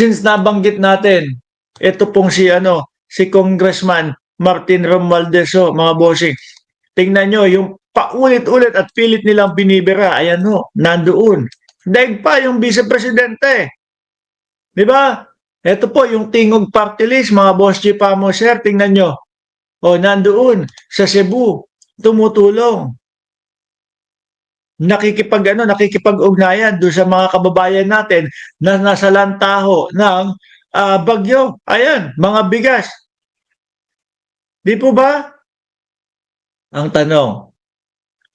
since nabanggit natin, ito pong si Congressman Martin Romualdez, mga bossing. Tingnan nyo, yung paulit-ulit at pilit nilang binibira, ayan nandoon. Daig pa yung Vice Presidente. Di ba? Ito po yung Tingog Party List, mga boss G Pamo, sir, tingnan nyo. Nandoon sa Cebu, tumutulong. Nakikipag-ugnayan doon sa mga kababayan natin na nasa lantaho ng bagyo. Ayan, mga bigas. Di po ba? Ang tanong,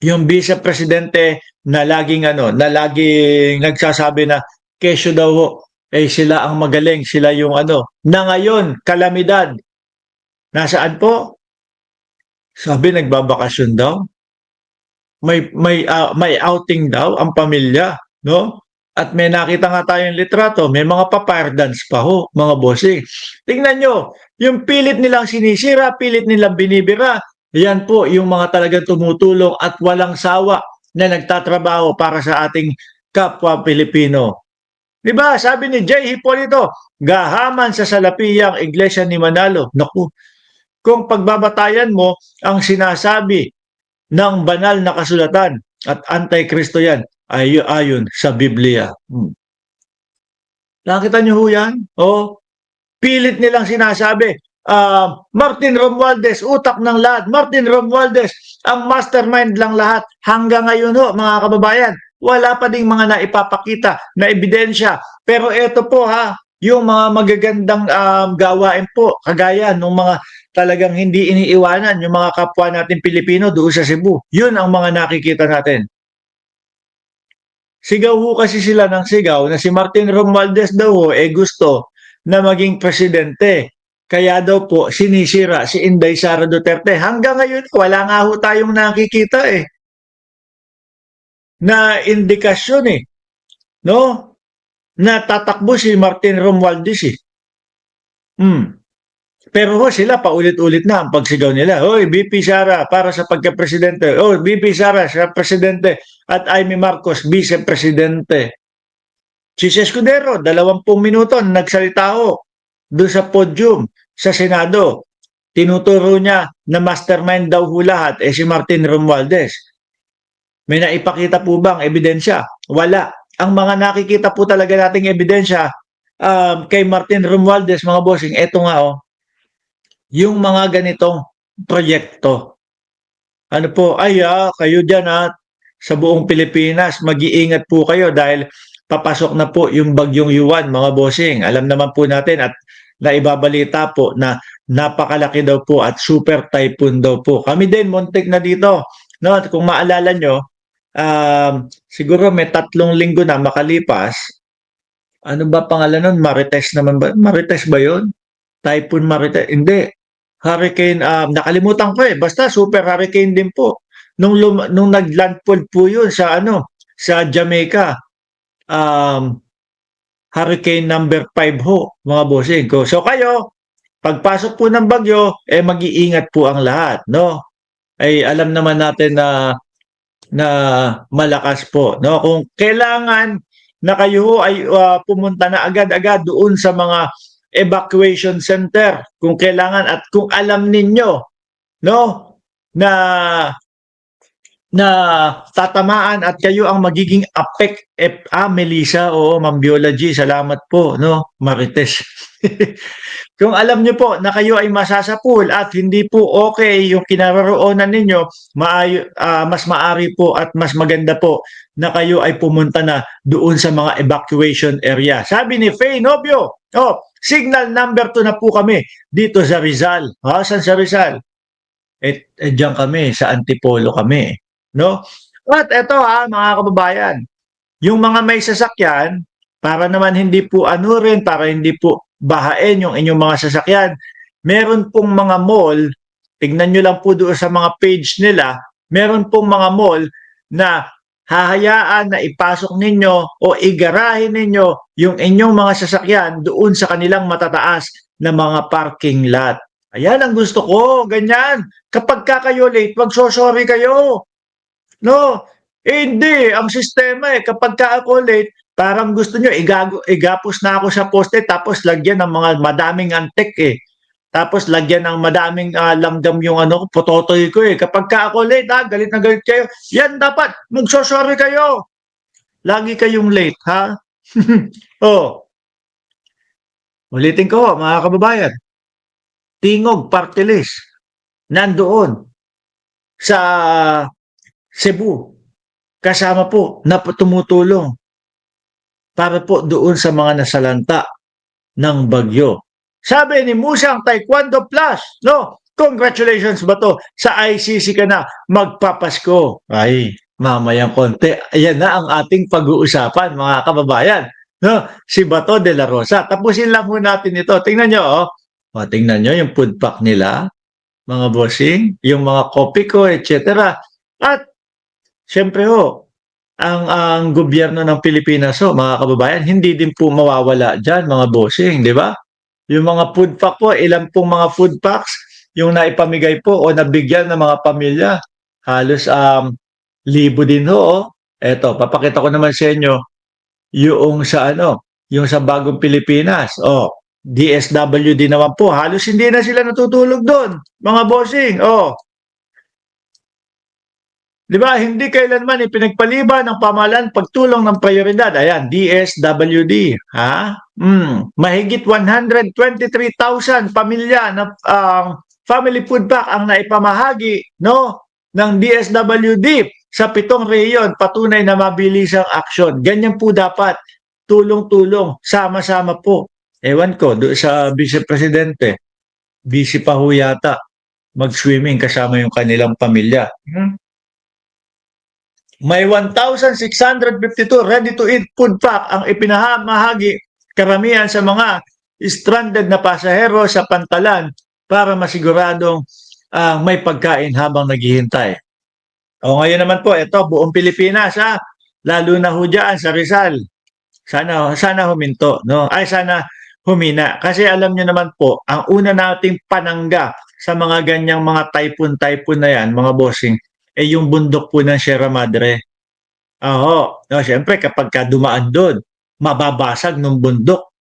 yung Vice Presidente na laging nagsasabi na kesyo daw sila ang magaling, sila yung na ngayon, kalamidad. Nasaan po? Sabi nagbabakasyon daw. May outing daw ang pamilya, no? At may nakita nga tayong litrato, may mga papire dance pa mga bossing. Tingnan nyo, yung pilit nilang sinisira, pilit nilang binibira, yan po yung mga talagang tumutulong at walang sawa na nagtatrabaho para sa ating kapwa Pilipino. Diba? Sabi ni J. Hipolito, gahaman sa salapiyang Iglesia ni Manalo. Naku, kung pagbabatayan mo ang sinasabi ng banal na kasulatan at anti-Kristo yan, ayon sa Biblia. Nakita niyo ho yan? Pilit nilang sinasabi, Martin Romualdez, utak ng lahat. Martin Romualdez, ang mastermind lang lahat. Hanggang ngayon mga kababayan, wala pa ding mga naipapakita na ebidensya. Pero ito po yung mga magagandang gawain po, kagaya ng mga talagang hindi iniiwanan yung mga kapwa natin Pilipino doon sa Cebu. Yun ang mga nakikita natin. Sigaw kasi sila ng sigaw na si Martin Romualdez daw gusto na maging presidente. Kaya daw po sinisira si Inday Sara Duterte. Hanggang ngayon wala nga tayong nakikita na indikasyon no? Na tatakbo si Martin Romualdez Pero sila paulit-ulit na ang pagsigaw nila. Hoy, BP Sara para sa pagka-presidente. BP Sara sa presidente at Amy Marcos vice-presidente. Si Escudero, 20 minuto nagsalita doon sa podium sa Senado. Tinuturo niya na mastermind daw lahat si Martin Romualdez. May naipakita po bang ebidensya? Wala. Ang mga nakikita po talaga nating ebidensya kay Martin Romualdez, mga bossing, eto nga yung mga ganitong proyekto. Ano po, kayo dyan sa buong Pilipinas, mag-iingat po kayo dahil papasok na po yung bagyong Yuan, mga bossing. Alam naman po natin at naibabalita po na napakalaki daw po at super typhoon daw po. Kami din, muntik na dito. No? At kung maalala nyo, siguro may 3 linggo na makalipas. Ano ba pangalan nun? Marites naman ba? Marites ba yun? Typhoon Marites? Hindi. Hurricane, nakalimutan ko basta super hurricane din po. Nung naglandfall po yun sa sa Jamaica, hurricane number 5 mga bossing ko. So kayo, pagpasok po ng bagyo, mag-iingat po ang lahat, no? Ay alam naman natin na malakas po, no? Kung kailangan na kayo ay pumunta na agad-agad doon sa mga evacuation center kung kailangan at kung alam ninyo na tatamaan at kayo ang magiging Melissa, Ma'am Biology, salamat po, Marites. Kung alam niyo po na kayo ay masasapul at hindi po okay yung kinaroroonan ninyo, mas maari po at mas maganda po na kayo ay pumunta na doon sa mga evacuation area. Sabi ni Faye Nobio, signal number 2 na po kami dito sa Rizal. Saan sa Rizal? Diyan kami, sa Antipolo kami. No? At eto mga kababayan, yung mga may sasakyan, para naman hindi po para hindi po bahain yung inyong mga sasakyan, meron pong mga mall, tignan nyo lang po doon sa mga page nila, meron pong mga mall na hahayaan na ipasok ninyo o igarahin ninyo yung inyong mga sasakyan doon sa kanilang matataas na mga parking lot. Ayan ang gusto ko, ganyan. Kapag kayo late, sorry kayo. No, hindi. Ang sistema kapag ako late, Parang gusto nyo, igapos na ako sa poste tapos lagyan ng mga madaming antek eh. Tapos lagyan ng madaming langgam yung pototoy ko eh. Kapag ka ako late galit na galit kayo. Yan dapat, magsosorry kayo. Lagi kayong late, ha? Oh, ulitin ko mga kababayan. Tingog Party List nandoon sa Cebu. Kasama po na tumutulong para po doon sa mga nasalanta ng bagyo. Sabi ni Musang Taekwondo Plus, no? Congratulations ba to? Sa ICC ka na magpapasko. Ay, mamayang konti. Ayan na ang ating pag-uusapan, mga kababayan. No? Si Bato de la Rosa. Tapusin lang po natin ito. Tingnan nyo, oh. O, tingnan nyo yung food pack nila, mga bossing, yung mga kopi ko, etc. At, syempre ho, ang gobyerno ng Pilipinas ho, mga kababayan, hindi din po mawawala dyan, mga bossing, di ba? Yung mga food pack po, ilan pong mga food packs yung naipamigay po o nabigyan ng mga pamilya. Halos libo din ho. Oh. Eto, papakita ko naman sa inyo yung sa yung sa Bagong Pilipinas. Oh, DSWD naman po. Halos hindi na sila natutulog doon, mga bossing. Oh, di ba, hindi kailanman ipinagpaliban ng pamahalaan pagtulong ng prioridad. Ayan, DSWD. Ha? Mahigit 123,000 pamilya na family food pack ang naipamahagi no, ng DSWD sa 7 rehiyon. Patunay na mabilisang aksyon. Ganyan po dapat. Tulong-tulong. Sama-sama po. Ewan ko, doon sa Vice Presidente. Busy pa ho yata mag-swimming kasama yung kanilang pamilya. May 1,652 ready-to-eat food pack ang ipinamahagi karamihan sa mga stranded na pasahero sa Pantalan para masiguradong may pagkain habang naghihintay. O ngayon naman po, ito buong Pilipinas lalo na ho dyan sa Rizal. Sana huminto, no? Ay sana humina kasi alam niyo naman po, ang una nating panangga sa mga ganyang mga typhoon na yan, mga bossing, yung bundok po ng Sierra Madre. Oo. No, siyempre kapag ka dumaan doon, mababasag ng bundok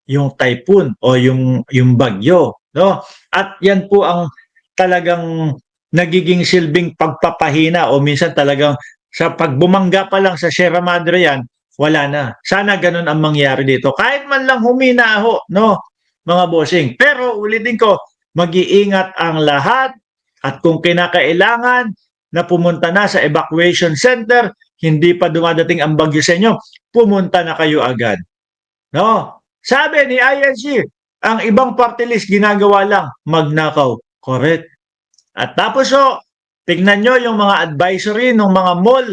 yung typhoon o yung bagyo, no? At yan po ang talagang nagiging silbing pagpapahina o minsan talagang sa pagbumangga pa lang sa Sierra Madre yan, wala na. Sana ganun ang mangyari dito. Kahit man lang humina ho, no? Mga bossing. Pero ulitin ko, mag-iingat ang lahat at kung kinakailangan na pumunta na sa evacuation center, hindi pa dumadating ang bagyo sa inyo, pumunta na kayo agad. No? Sabi ni INC, ang ibang party list ginagawa lang, magnakaw. Correct. At tapos tignan nyo yung mga advisory ng mga mall,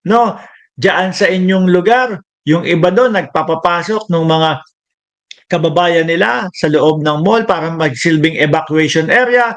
no? Diyan sa inyong lugar, yung iba doon nagpapapasok ng mga kababayan nila sa loob ng mall para magsilbing evacuation area.